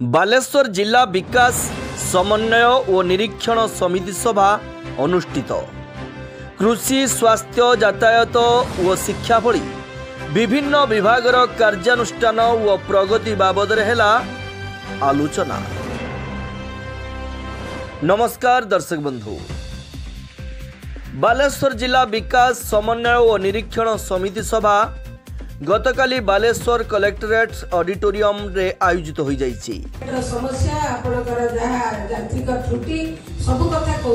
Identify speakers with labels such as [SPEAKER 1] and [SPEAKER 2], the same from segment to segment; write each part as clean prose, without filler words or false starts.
[SPEAKER 1] बालेश्वर जिला विकास समन्वय और निरीक्षण समिति सभा अनुष्ठित। कृषि स्वास्थ्य यातायात और शिक्षा भली विभिन्न विभागर कार्यानुष्ठान और प्रगति बाबद हेला आलोचना। नमस्कार दर्शक बंधु, बालेश्वर जिला विकास समन्वय और निरीक्षण समिति सभा गतकाली बालेश्वर कलेक्टरेट ऑडिटोरियम रे आयोजित हो जाइछि।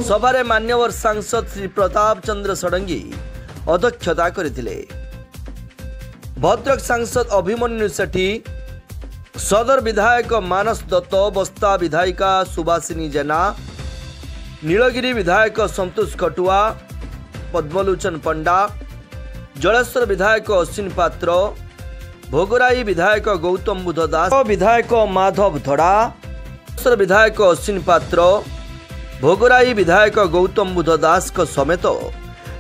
[SPEAKER 1] सभारे मान्यवर सांसद श्री प्रताप चंद्र षडंगी अध्यक्षता करथिले। भद्रक सांसद अभिमन्यु सेठी, सदर विधायक मानस दत्त, बस्ता विधायिका सुभाषिनी जेना, नीलगिरी विधायक संतोष कटुआ, पद्मलोचन पंडा, जलेश्वर विधायक अश्विन पात्र, भोगराई विधायक गौतम बुध दास, विधायक माधव धड़ा, विधायक अश्विन पात्र, भोगराई विधायक गौतम बुध दास समेत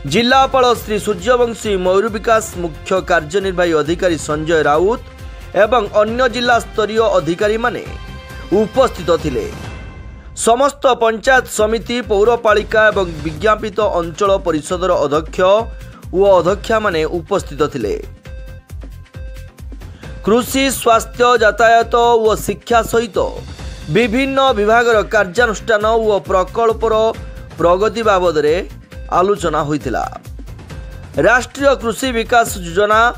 [SPEAKER 1] जिलापाल श्री सूर्यवंशी, मयूर विकास मुख्य कार्यनिर्वाही अधिकारी संजय राउत एवं अन्य जिला स्तरीय अधिकारी माने उपस्थित थिले। समस्त पंचायत समिति, पौरपालिका एवं विज्ञापित अंचल परिषदर अध्यक्ष व अध्यक्षा माने उपस्थित थिले। कृषि, स्वास्थ्य, यातायात व शिक्षा सहित विभिन्न विभागर कार्यानुष्ठान व प्रकल्पर प्रगति बाबद आलोचना होइतिला। राष्ट्रीय कृषि विकास योजना,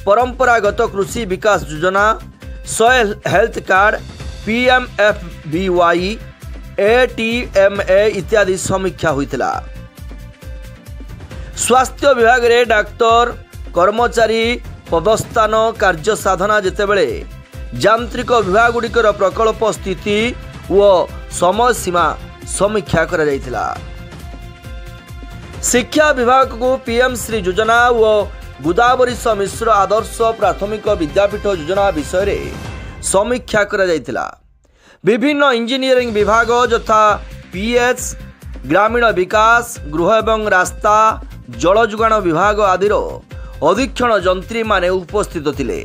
[SPEAKER 1] परंपरागत कृषि विकास योजना, soil health card, PMFBY, ATMA इत्यादि समीक्षा होइतिला। स्वास्थ्य विभाग रे डाक्तर कर्मचारी पदस्थान कार्य साधना जेतेबेले यांत्रिक विभाग गुड़िकर प्रकल्प स्थिति व समय सीमा समीक्षा करा जायतिला। शिक्षा विभाग को PM श्री योजना व गोदावरी मिश्र आदर्श प्राथमिक विद्यापीठ योजना विषय रे समीक्षा करा जायतिला। विभिन्न इंजीनियरिंग विभाग यथा PH, ग्रामीण विकास, गृह एवं रास्ता, जल जोगाण विभाग आदिर अधीक्षण जंत्री माने उपस्थित थिले।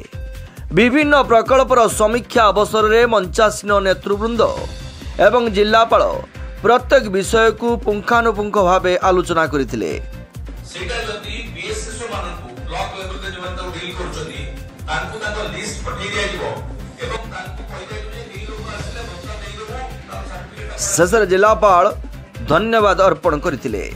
[SPEAKER 1] विभिन्न प्रकल्पर समीक्षा अवसर में मंचासीन नेतृवृंद एवं जिलापाल प्रत्येक विषय को पुंखानुपुंख भावे आलोचना करथिले। शेषर जिलापाल धन्यवाद अर्पण करथिले।